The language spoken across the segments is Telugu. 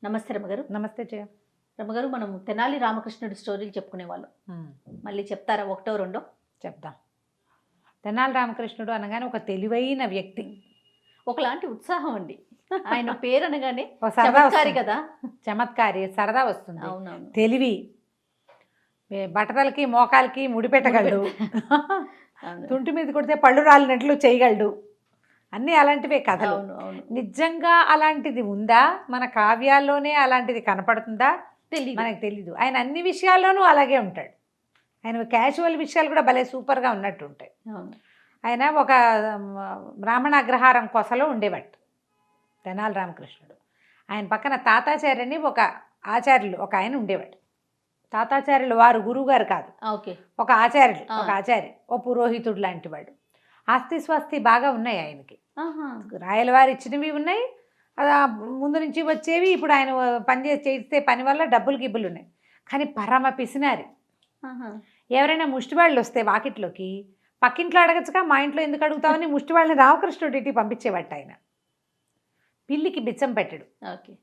నమస్తే రమగారు. నమస్తే జయ. రమగారు, మనం తెనాలి రామకృష్ణుడి స్టోరీలు చెప్పుకునేవాళ్ళం. మళ్ళీ చెప్తారా ఒకటో రెండో? చెప్దాం. తెనాలి రామకృష్ణుడు అనగానే ఒక తెలివైన వ్యక్తి, ఒకలాంటి ఉత్సాహం అండి. ఆయన పేరు అనగానే ఒక సరదా చమత్కారి వస్తుంది. కదా. చమత్కారి, సరదా వస్తుంది. అవునవును. తెలివి, బట్టతలకి మోకాలకి ముడిపెట్టగలడు, అవును. తుంటి మీద కొడితే పళ్ళు రాలినట్లు చేయగలడు. అన్నీ అలాంటివే కథలు. అవును అవును. నిజంగా అలాంటిది ఉందా? మన కావ్యాల్లోనే అలాంటిది కనపడుతుందా? తెలియదు. మనకు తెలీదు. ఆయన అన్ని విషయాల్లోనూ అలాగే ఉంటాడు. ఆయన క్యాజువల్ విషయాలు కూడా భలే సూపర్గా ఉన్నట్టు ఉంటాయి. అవును. ఆయన ఒక బ్రాహ్మణ అగ్రహారం కొసలో ఉండేవాడు తెనాలి రామకృష్ణుడు. ఆయన పక్కన తాతాచార్యని ఒక ఆచార్యులు ఒక ఆయన ఉండేవాడు. తాతాచార్యులు వారు గురువుగారు కాదు, ఓకే, ఒక ఆచార్యులు, ఒక ఆచార్య, ఓ పురోహితుడు లాంటి వాడు. ఆస్తి స్వస్తి బాగా ఉన్నాయి ఆయనకి. రాయలవారు ఇచ్చినవి ఉన్నాయి, ముందు నుంచి వచ్చేవి. ఇప్పుడు ఆయన చేస్తే పని వల్ల డబ్బులు గిబ్బులు ఉన్నాయి. కానీ పరమ పిసినారి. ఎవరైనా ముష్టివాళ్ళు వస్తే వాకిట్లోకి పక్కింట్లో అడగచ్చుగా, మా ఇంట్లో ఎందుకు అడుగుతామని ముష్టివాళ్ళని రామకృష్ణుడి ఇంటికి పంపించేవాట ఆయన. పిల్లికి బిచ్చం పెట్టడు. ఓకే.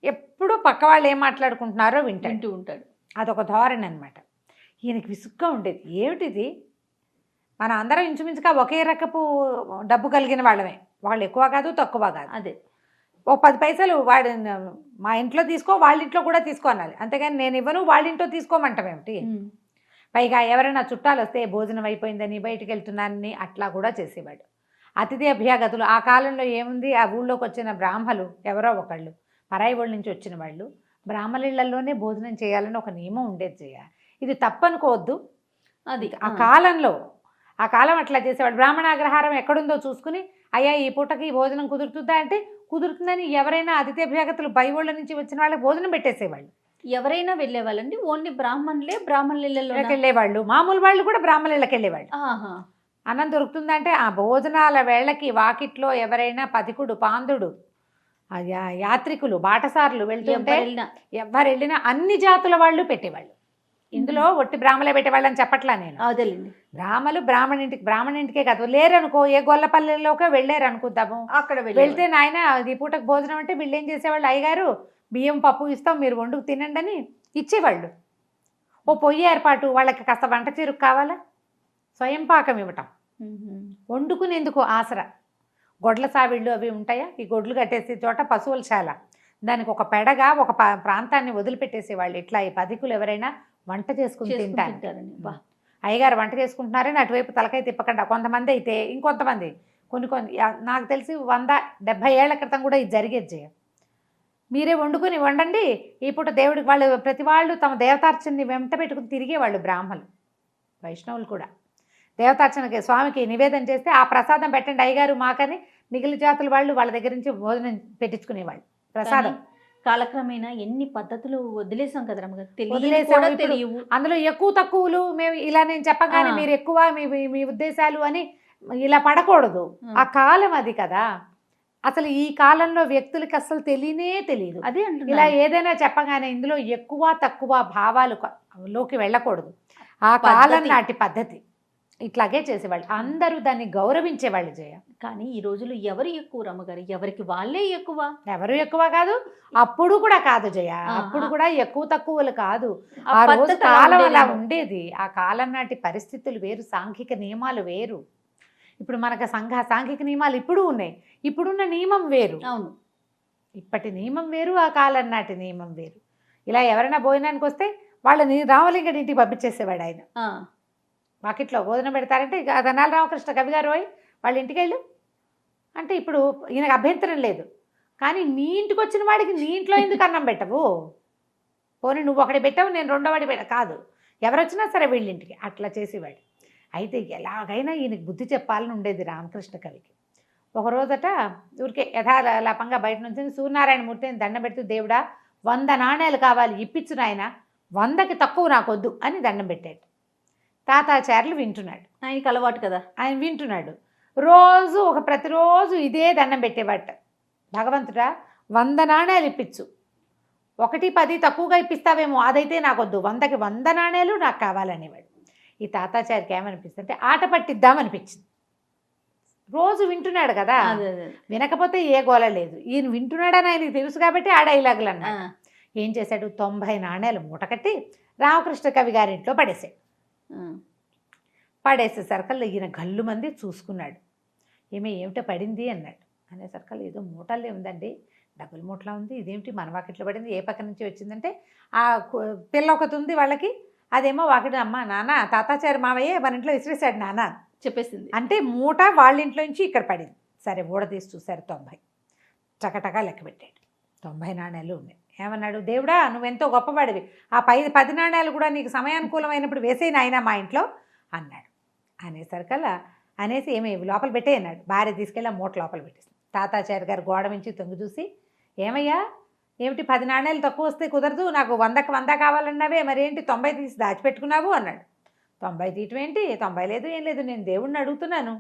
ఎప్పుడూ పక్క వాళ్ళు ఏం మాట్లాడుకుంటున్నారో వింటూ ఉంటాడు. అదొక ధోరణి అనమాట. ఈయనకి విసుగ్గా ఉండేది. ఏమిటిది, మనం అందరం ఇంచుమించుగా ఒకే రకపు డబ్బు కలిగిన వాళ్ళమే. వాళ్ళు ఎక్కువ కాదు తక్కువ కాదు. అదే ఓ 10 పైసలు వాడు మా ఇంట్లో తీసుకో, వాళ్ళ ఇంట్లో కూడా తీసుకో అనాలి. అంతేగాని నేను ఇవ్వను వాళ్ళ ఇంట్లో తీసుకోమంటావేమిటి? పైగా ఎవరైనా చుట్టాలు వస్తే భోజనం అయిపోయిందని బయటికి వెళ్తున్నానని అట్లా కూడా చేసేవాడు. అతిథి అభ్యాగతులు ఆ కాలంలో ఏముంది, ఆ ఊళ్ళోకి వచ్చిన బ్రాహ్మలు ఎవరో ఒకళ్ళు పరాయి ఊళ్ళ నుంచి వచ్చిన వాళ్ళు బ్రాహ్మణులలోనే భోజనం చేయాలని ఒక నియమం ఉండేది జయ. ఇది తప్పనుకోవద్దు. అది ఆ కాలంలో, ఆ కాలం అట్లా చేసేవాడు. బ్రాహ్మణాగ్రహారం ఎక్కడుందో చూసుకుని, అయ్యా ఈ పూటకి ఈ భోజనం కుదురుతుందా అంటే కుదురుతుందని ఎవరైనా అతిథి అభ్యాగతులు బై ఊళ్ళ నుంచి వచ్చిన వాళ్ళకి భోజనం పెట్టేసేవాళ్ళు. ఎవరైనా వెళ్ళేవాళ్ళండి? ఓన్లీ బ్రాహ్మణులలో వెళ్ళేవాళ్ళు. మామూలు వాళ్ళు కూడా బ్రాహ్మణులకి వెళ్ళేవాళ్ళు. అన్నం దొరుకుతుందంటే ఆ భోజనాల వేళకి వాకిట్లో ఎవరైనా పతికుడు పాందుడు యాత్రికులు బాటసారులు వెళ్తుంటే ఎవరు వెళ్ళినా అన్ని జాతుల వాళ్ళు పెట్టేవాళ్ళు. ఇందులో ఒట్టి బ్రాహ్మలే పెట్టేవాళ్ళని చెప్పట్లా నేను. అదేలేండి. బ్రాహ్మణింటికే కాదు, లేరనుకో ఏ గొల్లపల్లెల్లోకే వెళ్ళారు అనుకుందాము, అక్కడ వెళ్తే నాయన ఈ పూటకు భోజనం అంటే వీళ్ళు ఏం చేసేవాళ్ళు, అయ్యగారు బియ్యం పప్పు ఇస్తాం మీరు వండుకు తినండి అని ఇచ్చేవాళ్ళు. ఓ పొయ్యి ఏర్పాటు, వాళ్ళకి కాస్త వంట చీరుకు కావాలా, స్వయం పాకం ఇవ్వటం, వండుకునేందుకు ఆసరా. గొడ్ల సావిళ్ళు అవి ఉంటాయా, ఈ గొడ్లు కట్టేసే చోట పశువుల శాల, దానికి ఒక పెడగా ఒక ప్రాంతాన్ని వదిలిపెట్టేసేవాళ్ళు. ఇట్లా ఈ పదికులు ఎవరైనా వంట చేసుకుని తింటారని. అయ్యగారు వంట చేసుకుంటున్నారని అటువైపు తలకాయ తిప్పకుండా కొంతమంది అయితే ఇంకొంతమంది కొన్ని నాకు తెలిసి 170 ఏళ్ల క్రితం కూడా ఇది జరిగేది జయ. మీరే వండండి ఈ పూట దేవుడికి. వాళ్ళు ప్రతి వాళ్ళు తమ దేవతార్చనని వెంట పెట్టుకుని తిరిగేవాళ్ళు బ్రాహ్మణులు, వైష్ణవులు కూడా. దేవతార్చనకి స్వామికి నివేదన చేస్తే ఆ ప్రసాదం పెట్టండి అయ్యగారు మాకని మిగిలిన జాతుల వాళ్ళు వాళ్ళ దగ్గర నుంచి భోజనం పెట్టించుకునేవాళ్ళు. ప్రసాదం కాలక్రమేణా ఎన్ని పద్ధతులు వదిలేసాం కదా రమ్మగారు. తెలియవు. అందులో ఎక్కువ తక్కువలు మేము ఇలా నేను చెప్పగానే మీరు ఎక్కువ మీ ఉద్దేశాలు అని ఇలా పడకూడదు. ఆ కాలం అది కదా. అసలు ఈ కాలంలో వ్యక్తులకి అసలు తెలియదు. అదే ఇలా ఏదైనా చెప్పగానే ఇందులో ఎక్కువ తక్కువ భావాలు లోకి వెళ్ళకూడదు. ఆ కాలం నాటి పద్ధతి ఇట్లాగే చేసేవాళ్ళు. అందరూ దాన్ని గౌరవించేవాళ్ళు జయ. కానీ ఈ రోజులు ఎవరు ఎక్కువ రమ్మగారు? ఎవరికి వాళ్ళే ఎక్కువ. ఎవరు ఎక్కువ కాదు, అప్పుడు కూడా కాదు జయ. అప్పుడు కూడా ఎక్కువ తక్కువలు కాదు. ఆ రోజు కాలం అలా ఉండేది. ఆ కాలం నాటి పరిస్థితులు వేరు, సాంఘిక నియమాలు వేరు. ఇప్పుడు మనకు సాంఘిక నియమాలు ఇప్పుడు ఉన్నాయి. ఇప్పుడున్న నియమం వేరు. అవును, ఇప్పటి నియమం వేరు, ఆ కాలం నాటి నియమం వేరు. ఇలా ఎవరైనా భోజనానికి వస్తే వాళ్ళని రామలింగడి ఇంటికి పంపించేసేవాడు ఆయన. వాకిట్లో భోజనం పెడతారంటే తెనాలి రామకృష్ణ కవి గారు వాళ్ళ ఇంటికి వెళ్ళు అంటే ఇప్పుడు ఈయనకు అభ్యంతరం లేదు. కానీ నీ ఇంటికి వచ్చిన వాడికి నీ ఇంట్లో ఎందుకు అన్నం పెట్టవు? పోనీ నువ్వు ఒకటి పెట్టావు నేను రెండో వాడి కాదు, ఎవరు వచ్చినా సరే వీళ్ళింటికి అట్లా చేసేవాడు. అయితే ఎలాగైనా ఈయనకి బుద్ధి చెప్పాలని ఉండేది రామకృష్ణ కవికి. ఒకరోజట ఊరికే యథాలాపంగా బయట నుంచి సూర్యనారాయణ మూర్తిని దండం పెడుతూ, దేవుడా 100 నాణేలు కావాలి ఇప్పించు నాయన, 100కి తక్కువ నాకొద్దు అని దండం పెట్టాడు. తాతాచార్యులు వింటున్నాడు. ఆయనకి అలవాటు కదా, ఆయన వింటున్నాడు. ప్రతిరోజు ఇదే దండం పెట్టేవాట. భగవంతుడా 100 నాణేలు ఇప్పించు, 1, 10 తక్కువగా ఇప్పిస్తావేమో, అదైతే నాకొద్దు, 100కి 100 నాణేలు నాకు కావాలనేవాడు. ఈ తాతాచారికి ఏమనిపిస్తుంది అంటే ఆట పట్టిద్దామనిపించింది. రోజు వింటున్నాడు కదా, అదే అదే. వినకపోతే ఏ గోల లేదు. ఈయన వింటున్నాడని ఆయనకి తెలుసు కాబట్టి ఆ డైలాగులు ఆ, అన్నాడు. ఏం చేశాడు, 90 నాణేలు మూట కట్టి రామకృష్ణ కవి గారింట్లో పడేసాడు. ఆ. పడేసేసరికల్లా ఈయన గల్లు మంది చూసుకున్నాడు. ఏమిటో పడింది అన్నాడు. అనేసరికల్లా ఏదో మూటల్లే ఉందండి, డబ్బుల మూటలా ఉంది, ఇదేమిటి మన వాకిట్లో పడింది, ఏ పక్క నుంచి వచ్చిందంటే ఆ పిల్ల ఒకటి ఉంది వాళ్ళకి, అదేమో వాకిట, అమ్మ నాన్న తాతాచారి మావయ్య మన ఇంట్లో విసిరేశాడు నాన్న చెప్పేసింది. అంటే మూట వాళ్ళ ఇంట్లో నుంచి ఇక్కడ పడింది. సరే ఊడ తీసి చూశారు 90, టకటకా లెక్క పెట్టాడు. 90 నాణేలు ఉన్నాయి. ఏమన్నాడు, దేవుడా నువ్వెంతో గొప్పవాడివి, ఆ 10 నాణేలు కూడా నీకు సమయానుకూలమైనప్పుడు వేసేయి నాయనా మా ఇంట్లో అన్నాడు. అనేసరికల్లా అనేసి ఏమి లోపల పెట్టే అన్నాడు. భార్య తీసుకెళ్ళి ఆ మూట లోపల పెట్టేసింది. తాతాచారి గారు గోడ నుంచి తొంగి చూసి, ఏమయ్యా ఏమిటి 10 నాణేలు తక్కువ వస్తే కుదరదు, నాకు 100కి 100 కావాలన్నావే, మరేంటి 90 తీసి దాచిపెట్టుకున్నావు అన్నాడు. 90 తీయటం ఏంటి, 90 లేదు ఏం లేదు, నేను దేవుణ్ణి అడుగుతున్నాను,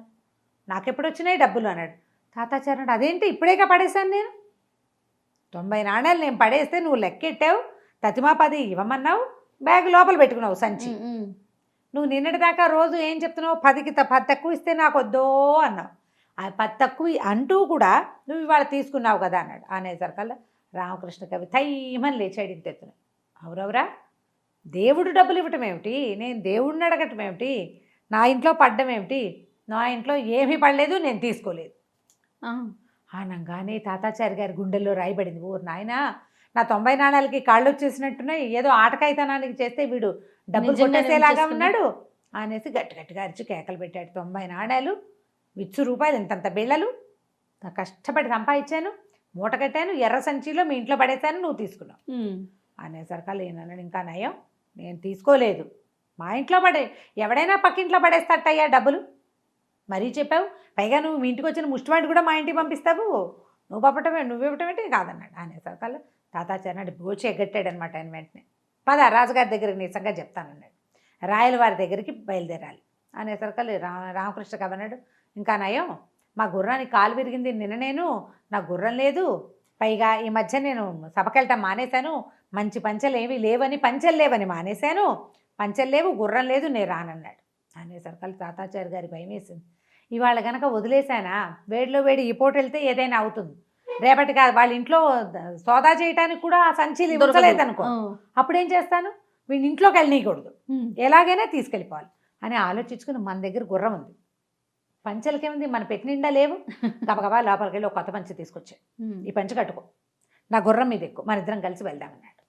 నాకెప్పుడు వచ్చినాయి డబ్బులు అన్నాడు. తాతాచారి అన్నాడు, అదేంటి ఇప్పుడేగా పడేశాను నేను, 90 నాణేలు నేను పడేస్తే నువ్వు లెక్కెట్టావు, తతిమా 10 ఇవ్వమన్నావు, బ్యాగ్ లోపల పెట్టుకున్నావు సంచి. నువ్వు నిన్నటిదాకా రోజు ఏం చెప్తున్నావు, 10కి 10 తక్కువ ఇస్తే నాకు వద్దో అన్నావు, ఆ 10 తక్కువ అంటూ కూడా నువ్వు ఇవాళ తీసుకున్నావు కదా అన్నాడు. అనేసరికల్లా రామకృష్ణ కవి తైమని లేచాడు ఇంతెత్తున. అవురవరా, దేవుడు డబ్బులు ఇవ్వటం ఏమిటి, నేను దేవుడిని అడగటం ఏమిటి, నా ఇంట్లో పడ్డం ఏమిటి, నా ఇంట్లో ఏమీ పడలేదు, నేను తీసుకోలేదు అనగానే తాతాచారి గారి గుండెల్లో రాయబడింది. ఓ నాయనా, నా 90 నాణాలకి కాళ్ళు వచ్చేసినట్టున్నాయి, ఏదో ఆటకాయితనానికి చేస్తే వీడు డబ్బులు కొట్టేసేలాగా ఉన్నాడు అనేసి గట్టిగా అరిచి కేకలు పెట్టాడు. 90 నాణాలు, ₹1,000 ఇంతంత బిళ్ళలు, నా కష్టపడి సంపాదించాను, మూట కట్టాను, ఎర్ర సంచిలో మీ ఇంట్లో పడేశాను, నువ్వు తీసుకున్నావు అనేసరికల్లా ఏమన్నాడు, ఇంకా నయం నేను తీసుకోలేదు, మా ఇంట్లో ఎవడైనా పక్కింట్లో పడేస్తాటయ్యా డబ్బులు, మరీ చెప్పావు, పైగా నువ్వు మీ ఇంటికి వచ్చిన ముష్టివాడిని కూడా మా ఇంటికి పంపిస్తావు, నువ్వు పంపటమే నువ్వు ఇవ్వటమేంటి కాదన్నాడు. అనేసరికల్లా తాతాచారి నాడు బోచి ఎగ్గట్టాడు అనమాట. ఆయన వెంటనే పద రాజుగారి దగ్గరికి నిజంగా చెప్తానన్నాడు, రాయల వారి దగ్గరికి బయలుదేరాలి. అనేసరికల్లా రామకృష్ణ కవి అన్నాడు, ఇంకా నయం మా గుర్రానికి కాలు విరిగింది నిన్న, నేను నా గుర్రం లేదు, పైగా ఈ మధ్య నేను సభకెళ్ళటం మానేశాను, మంచి పంచెలు ఏమీ లేవని, పంచెలు లేవని మానేశాను, పంచెలు లేవు గుర్రం లేదు, నేను రానన్నాడు. అనేసరికల్లా తాతాచారి గారి భయం వేసింది. ఇవాళ కనుక వదిలేశానా, వేడిలో వేడి ఈ పూట వెళ్తే ఏదైనా అవుతుంది, రేపటి కాదు వాళ్ళ ఇంట్లో సోదా చేయడానికి కూడా ఆ సంచిలు దొరకలేదనుకో, అప్పుడేం చేస్తాను, వీడి ఇంట్లోకి వెళ్ళనీయకూడదు, ఎలాగైనా తీసుకెళ్ళిపోవాలి అని ఆలోచించుకుని, మన దగ్గర గుర్రం ఉంది, పంచెలకేముంది మన పెట్టి నిండా లేవు, గబగబా లోపలికి వెళ్ళి ఒక కొత్త పంచె తీసుకొచ్చాడు, ఈ పంచె కట్టుకో, నా గుర్రం మీద ఎక్కువ, మన ఇద్దరం కలిసి వెళ్దామన్నాడు.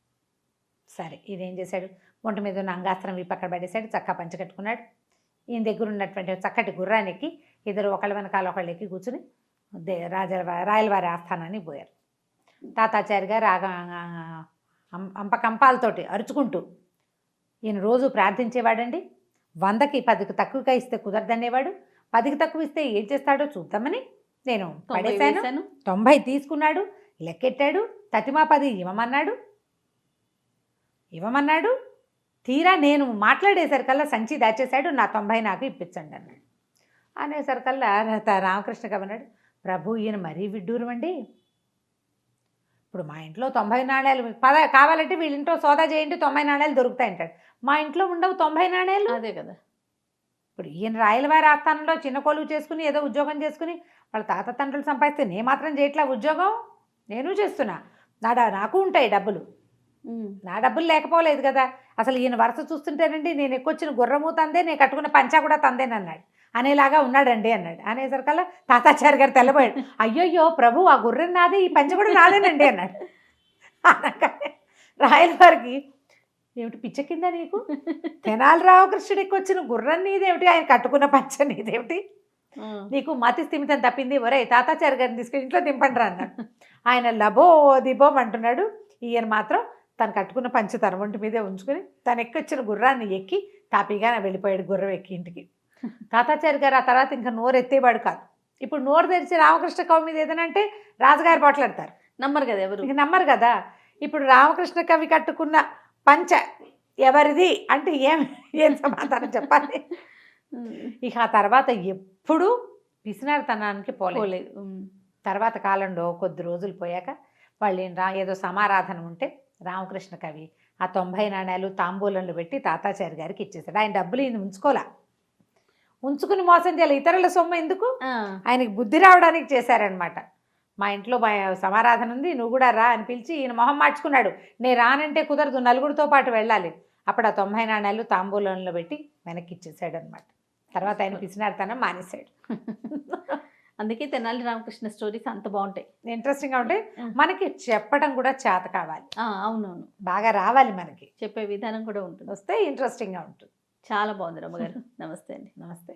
సరే ఇదేం చేశాడు, ఒంటి మీద ఉన్న అంగాస్త్రం విప్పి అక్కడ పడేశాడు, చక్కా పంచె కట్టుకున్నాడు. ఈయన దగ్గర ఉన్నటువంటి చక్కటి గుర్రానికి ఇద్దరు ఒకళ్ళ వెనకాల ఒకళ్ళు ఎక్కి కూర్చుని రాయలవారి ఆస్థానాన్ని పోయారు. తాతాచారి గారు అంపకంపాలతోటి అరుచుకుంటూ, ఈయన రోజు ప్రార్థించేవాడండి, 100కి 10కి తక్కువగా ఇస్తే కుదరదనేవాడు, 10కి తక్కువ ఇస్తే ఏం చేస్తాడో చూద్దామని నేను పడేశాను, 90 తీసుకున్నాడు, లెక్కెట్టాడు, తతిమా 10 ఇవ్వమన్నాడు, తీరా నేను మాట్లాడేసరికల్లా సంచి దాచేశాడు, నా 90 నాకు ఇప్పించండి అన్నాడు. అనేసరికల్లా రామకృష్ణ కవి అన్నాడు, ప్రభు ఈయన మరీ విడ్డూరం అండి, ఇప్పుడు మా ఇంట్లో 90 నాణేలు కావాలంటే వీళ్ళ ఇంట్లో సోదా చేయండి 90 నాణేలు దొరుకుతాయి అంటాడు, మా ఇంట్లో ఉండవు 90 నాణేలు. అదే కదా, ఇప్పుడు ఈయన రాయలవారి ఆస్థానంలో చిన్న కొలువు చేసుకుని ఏదో ఉద్యోగం చేసుకుని వాళ్ళ తాత తండ్రులు సంపాదిస్తే నేను మాత్రం చేయట్లా ఉద్యోగం, నేను చేస్తున్నా, నాకు ఉంటాయి డబ్బులు, నా డబ్బులు లేకపోలేదు కదా, అసలు ఈయన వరుస చూస్తుంటేనండి నేను ఎక్కువచ్చిన గుర్రము తందే, నేను కట్టుకున్న పంచా కూడా తందేనన్నాడు, అనేలాగా ఉన్నాడండి అన్నాడు. అనేసరికల్లా తాతాచారి గారు తెల్లబోయాడు, అయ్యోయ్యో ప్రభు ఆ గుర్రం నాదే, ఈ పంచ కూడా నాదేనండి అన్నాడు. అనగానే రాయల వారికి, ఏమిటి పిచ్చ కింద నీకు, తెనాలి రామకృష్ణుడికి వచ్చిన గుర్రం నీదేమిటి, ఆయన కట్టుకున్న పంచ నీదేమిటి, నీకు మతి స్థిమితం తప్పింది, ఒరే తాతాచారి గారిని తీసుకెళ్ళి ఇంట్లో దింపండి రా అన్నాడు. ఆయన లబో దిబోం అంటున్నాడు, ఈయన మాత్రం తను కట్టుకున్న పంచ తన ఒంటి మీదే ఉంచుకుని తను ఎక్కొచ్చిన గుర్రాన్ని ఎక్కి తాపీగా వెళ్ళిపోయాడు గుర్రం ఎక్కి ఇంటికి. తాతాచారి గారు ఆ తర్వాత ఇంకా నోరు ఎత్తేవాడు కాదు. ఇప్పుడు నోరు తెరిచి రామకృష్ణ కవి మీద ఏదైనా అంటే రాజుగారు పోట్లాడతారు, నమ్మరు కదా ఎవరు, ఇంక నమ్మరు కదా. ఇప్పుడు రామకృష్ణ కవి కట్టుకున్న పంచ ఎవరిది అంటే ఏం సమాధానం చెప్పాలి. ఇక ఆ తర్వాత ఎప్పుడు పిసినారితనానికి పోలేదు. తర్వాత కాలంలో కొద్ది రోజులు పోయాక వాళ్ళు ఏదో సమారాధన ఉంటే రామకృష్ణ కవి ఆ 90 నాణేలు తాంబూలంలో పెట్టి తాతాచారి గారికి ఇచ్చేసాడు. ఆయన డబ్బులు ఈయన ఉంచుకోలే, ఉంచుకుని మోసం చేయాలి, ఇతరుల సొమ్ము ఎందుకు? ఆ, ఆయనకి బుద్ధి రావడానికి చేశారనమాట. మా ఇంట్లో సమారాధన ఉంది, నువ్వు కూడా రా అని పిలిచి ఈయన మొహం మార్చుకున్నాడు. నేను రానంటే కుదరదు, నలుగురితో పాటు వెళ్ళాలి. అప్పుడు ఆ 90 నాణాలు తాంబూలంలో పెట్టి వెనక్కి ఇచ్చేసాడు అనమాట. తర్వాత ఆయన పిసినారితనం మానేశాడు. అందుకే తెనాలి రామకృష్ణ స్టోరీస్ అంత బాగుంటాయి, ఇంట్రెస్టింగ్గా ఉంటాయి. మనకి చెప్పడం కూడా చేత కావాలి, అవునవును, బాగా రావాలి, మనకి చెప్పే విధానం కూడా ఉంటుంది. వస్తే ఇంట్రెస్టింగ్గా ఉంటుంది. చాలా బాగుంది రమ్మగారు. నమస్తే అండి. నమస్తే.